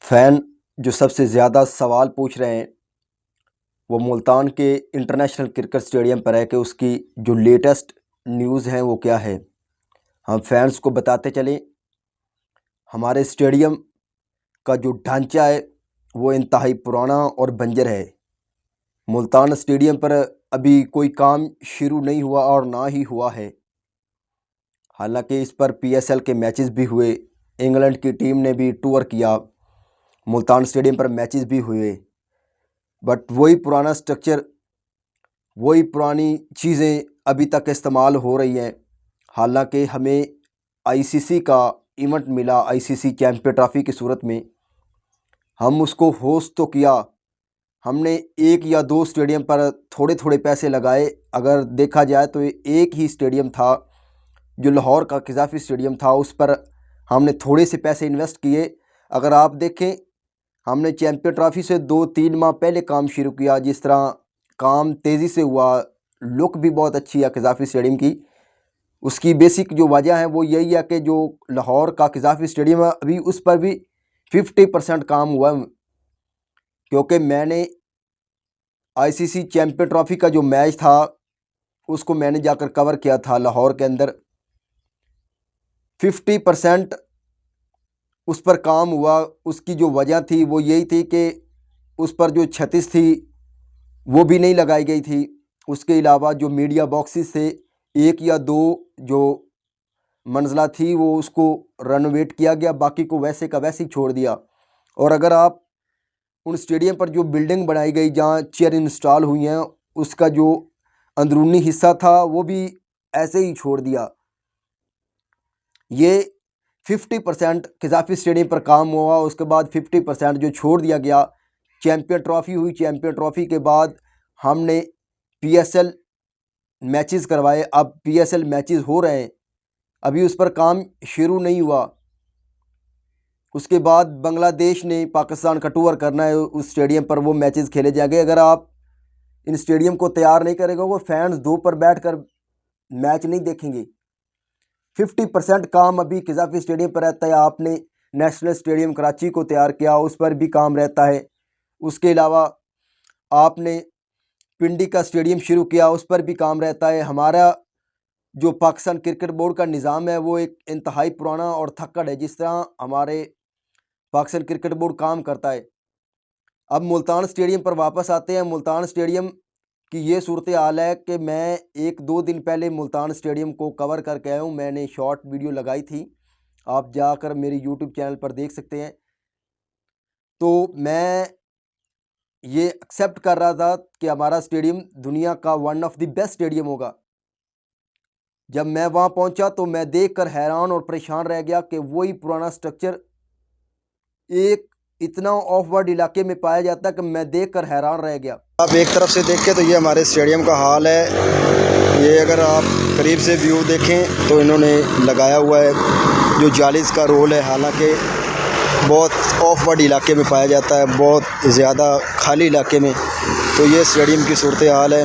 Fan जो सबसे ज़्यादा सवाल पूछ रहे हैं वो मुल्तान के इंटरनेशनल क्रिकेट स्टेडियम पर है कि उसकी जो लेटेस्ट न्यूज़ हैं वो क्या है। हम फैंस को बताते चलें, हमारे स्टेडियम का जो ढांचा है वो इंतहाई पुराना और बंजर है। मुल्तान स्टेडियम पर अभी कोई काम शुरू नहीं हुआ और ना ही हुआ है। हालांकि इस पर पीएसएल के मैचेस भी हुए, इंग्लैंड की टीम ने भी टूर किया, मुल्तान स्टेडियम पर मैचेस भी हुए, बट वही पुराना स्ट्रक्चर, वही पुरानी चीज़ें अभी तक इस्तेमाल हो रही हैं। हालांकि हमें आईसीसी का इवेंट मिला, आईसीसी चैंपियन ट्रॉफी की सूरत में। हम उसको होस्ट तो किया, हमने एक या दो स्टेडियम पर थोड़े थोड़े पैसे लगाए। अगर देखा जाए तो एक ही स्टेडियम था जो लाहौर का क़ज़ाफ़ी स्टेडियम था, उस पर हमने थोड़े से पैसे इन्वेस्ट किए। अगर आप देखें, हमने चैंपियन ट्रॉफी से 2-3 माह पहले काम शुरू किया। जिस तरह काम तेज़ी से हुआ, लुक भी बहुत अच्छी है क़ज़ाफ़ी स्टेडियम की। उसकी बेसिक जो वजह है वो यही है कि जो लाहौर का क़ज़ाफ़ी स्टेडियम है, अभी उस पर भी 50% काम हुआ है। क्योंकि मैंने आईसीसी चैंपियन ट्रॉफी का जो मैच था उसको मैंने जाकर कवर किया था लाहौर के अंदर। 50% उस पर काम हुआ। उसकी जो वजह थी वो यही थी कि उस पर जो छत्तीस थी वो भी नहीं लगाई गई थी। उसके अलावा जो मीडिया बॉक्सेस थे, एक या दो जो मंजिला थी वो उसको रेनोवेट किया गया, बाकी को वैसे का वैसे ही छोड़ दिया। और अगर आप उन स्टेडियम पर जो बिल्डिंग बनाई गई जहाँ चेयर इंस्टॉल हुई हैं, उसका जो अंदरूनी हिस्सा था वो भी ऐसे ही छोड़ दिया। ये 50% क़ज़ाफ़ी स्टेडियम पर काम हुआ, उसके बाद 50% जो छोड़ दिया गया। चैंपियन ट्रॉफ़ी हुई, चैंपियन ट्रॉफ़ी के बाद हमने पीएसएल मैचेस करवाए। अब पीएसएल मैचेस हो रहे हैं, अभी उस पर काम शुरू नहीं हुआ। उसके बाद बांग्लादेश ने पाकिस्तान का टूर करना है, उस स्टेडियम पर वो मैचेस खेले जाएंगे। अगर आप इन स्टेडियम को तैयार नहीं करेंगे, वो फैंस दो पर बैठकर मैच नहीं देखेंगे। 50% काम अभी क़ज़ाफ़ी स्टेडियम पर रहता है। आपने नेशनल स्टेडियम कराची को तैयार किया, उस पर भी काम रहता है। उसके अलावा आपने पिंडी का स्टेडियम शुरू किया, उस पर भी काम रहता है। हमारा जो पाकिस्तान क्रिकेट बोर्ड का निज़ाम है वो एक इंतहाई पुराना और थक्कड़ है, जिस तरह हमारे पाकिस्तान क्रिकेट बोर्ड काम करता है। अब मुल्तान स्टेडियम पर वापस आते हैं। मुल्तान स्टेडियम कि ये सूरत हाल है कि मैं 1-2 दिन पहले मुल्तान स्टेडियम को कवर करके आया हूँ। मैंने शॉर्ट वीडियो लगाई थी, आप जाकर मेरी यूट्यूब चैनल पर देख सकते हैं। तो मैं ये एक्सेप्ट कर रहा था कि हमारा स्टेडियम दुनिया का one of the best stadium होगा। जब मैं वहाँ पहुँचा तो मैं देखकर हैरान और परेशान रह गया कि वही पुराना स्ट्रक्चर एक इतना ऑफवर्ड इलाके में पाया जाता है कि मैं देखकर हैरान रह गया। आप एक तरफ से देखें तो ये हमारे स्टेडियम का हाल है। ये अगर आप करीब से व्यू देखें तो इन्होंने लगाया हुआ है जो जालीज़ का रोल है। हालांकि बहुत ऑफवर्ड इलाके में पाया जाता है, बहुत ज़्यादा खाली इलाके में। तो ये स्टेडियम की सूरत हाल है।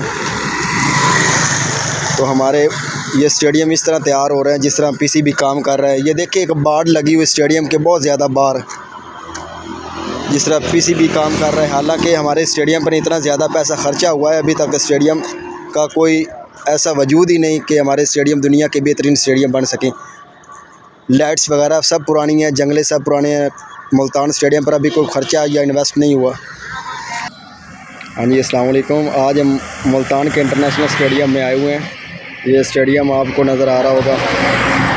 तो हमारे ये स्टेडियम इस तरह तैयार हो रहे हैं जिस तरह पीसीबी काम कर रहा है। ये देखिए एक बाड़ लगी हुई स्टेडियम के, बहुत ज़्यादा बार, जिस तरह पीसीबी काम कर रहा है। हालांकि हमारे स्टेडियम पर इतना ज़्यादा पैसा खर्चा हुआ है, अभी तक स्टेडियम का कोई ऐसा वजूद ही नहीं कि हमारे स्टेडियम दुनिया के बेहतरीन स्टेडियम बन सकें। लाइट्स वगैरह सब पुरानी हैं, जंगले सब पुराने हैं। मुल्तान स्टेडियम पर अभी कोई ख़र्चा या इन्वेस्ट नहीं हुआ। हाँ जी, अस्सलाम वालेकुम। आज हम मुल्तान के इंटरनेशनल स्टेडियम में आए हुए हैं। ये स्टेडियम आपको नज़र आ रहा होगा।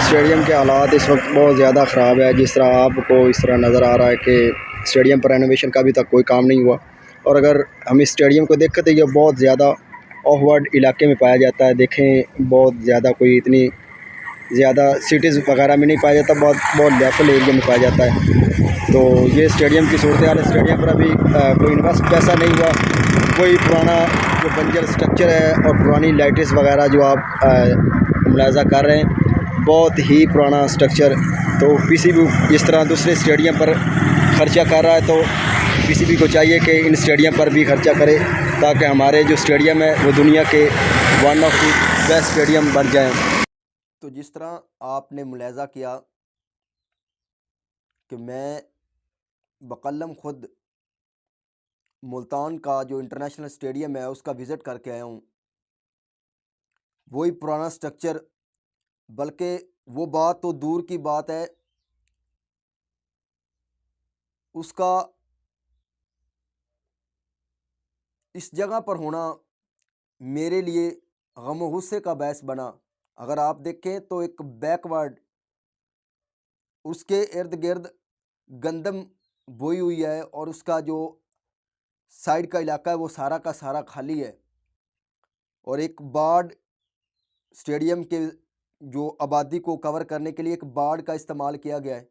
स्टेडियम के हालात इस वक्त बहुत ज़्यादा ख़राब है। जिस तरह आपको इस तरह नज़र आ रहा है कि स्टेडियम पर रेनोवेशन का अभी तक कोई काम नहीं हुआ। और अगर हम इस स्टेडियम को देखें तो ये बहुत ज़्यादा ऑफवर्ड इलाके में पाया जाता है। देखें, बहुत ज़्यादा कोई इतनी ज़्यादा सिटीज़ वगैरह में नहीं पाया जाता, बहुत बहुत लेफल एरिया में पाया जाता है। तो ये स्टेडियम की सूरत हाल है। स्टेडियम पर अभी कोई इन्वेस्ट पैसा नहीं हुआ। कोई पुराना जो बंजर स्ट्रक्चर है और पुरानी लाइट्स वगैरह जो आप मुलाज़ा कर रहे हैं, बहुत ही पुराना स्ट्रक्चर। तो पीसीबी जिस तरह दूसरे स्टेडियम पर ख़र्चा कर रहा है, तो पीसीबी को चाहिए कि इन स्टेडियम पर भी ख़र्चा करे ताकि हमारे जो स्टेडियम है वो दुनिया के one of the best stadium बन जाएँ। तो जिस तरह आपने मुलाज़ा किया कि मैं बकल्लम खुद मुल्तान का जो इंटरनेशनल स्टेडियम है उसका विज़िट करके आया हूँ। वही पुराना स्ट्रक्चर, बल्कि वो बात तो दूर की बात है, उसका इस जगह पर होना मेरे लिए गम गुस्से का बायस बना। अगर आप देखें तो एक बैकवर्ड, उसके इर्द गिर्द गंदम बोई हुई है और उसका जो साइड का इलाका है वो सारा का सारा खाली है। और एक बाढ़ स्टेडियम के जो आबादी को कवर करने के लिए एक बाढ़ का इस्तेमाल किया गया है,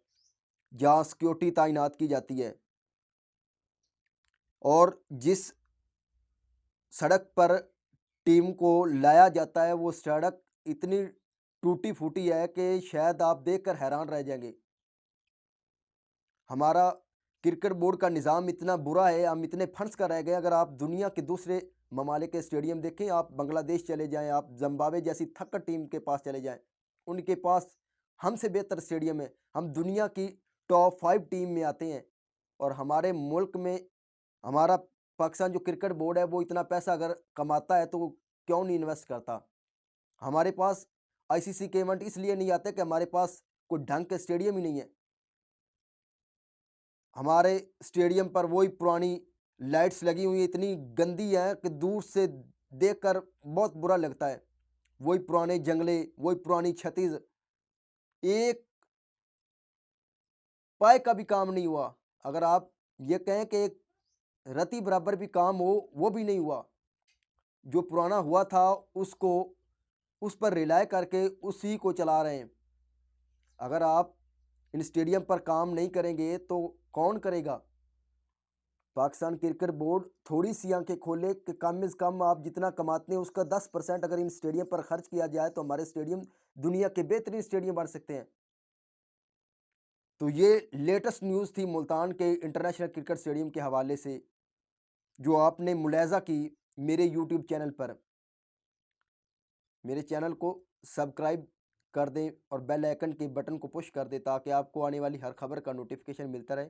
जहाँ सिक्योरिटी तैनात की जाती है। और जिस सड़क पर टीम को लाया जाता है वो सड़क इतनी टूटी फूटी है कि शायद आप देखकर हैरान रह जाएंगे। हमारा क्रिकेट बोर्ड का निज़ाम इतना बुरा है, हम इतने फंड्स का रह गए। अगर आप दुनिया के दूसरे ममालिक के स्टेडियम देखें, आप बांग्लादेश चले जाएं, आप जिम्बाब्वे जैसी थक्कर टीम के पास चले जाएं, उनके पास हमसे बेहतर स्टेडियम है। हम दुनिया की टॉप 5 टीम में आते हैं। और हमारे मुल्क में हमारा पाकिस्तान जो क्रिकेट बोर्ड है वो इतना पैसा अगर कमाता है तो वो क्यों नहीं इन्वेस्ट करता। हमारे पास आईसीसी के इवेंट इसलिए नहीं आते कि हमारे पास कोई ढंग के स्टेडियम ही नहीं है। हमारे स्टेडियम पर वही पुरानी लाइट्स लगी हुई हैं, इतनी गंदी हैं कि दूर से देखकर बहुत बुरा लगता है। वही पुराने जंगले, वही पुरानी छतीज, एक पाए का भी काम नहीं हुआ। अगर आप ये कहें कि एक रत्ती बराबर भी काम हो, वो भी नहीं हुआ। जो पुराना हुआ था उसको उस पर रिलाय करके उसी को चला रहे हैं। अगर आप इन स्टेडियम पर काम नहीं करेंगे तो कौन करेगा। पाकिस्तान क्रिकेट बोर्ड थोड़ी सी आंखें खोले कि कम से कम आप जितना कमाते हैं उसका 10% अगर इन स्टेडियम पर खर्च किया जाए तो हमारे स्टेडियम दुनिया के बेहतरीन स्टेडियम बन सकते हैं। तो ये लेटेस्ट न्यूज़ थी मुल्तान के इंटरनेशनल क्रिकेट स्टेडियम के हवाले से, जो आपने मुलाहिज़ा की मेरे यूट्यूब चैनल पर। मेरे चैनल को सब्सक्राइब कर दें और बेल आइकन के बटन को पुश कर दें ताकि आपको आने वाली हर खबर का नोटिफिकेशन मिलता रहे।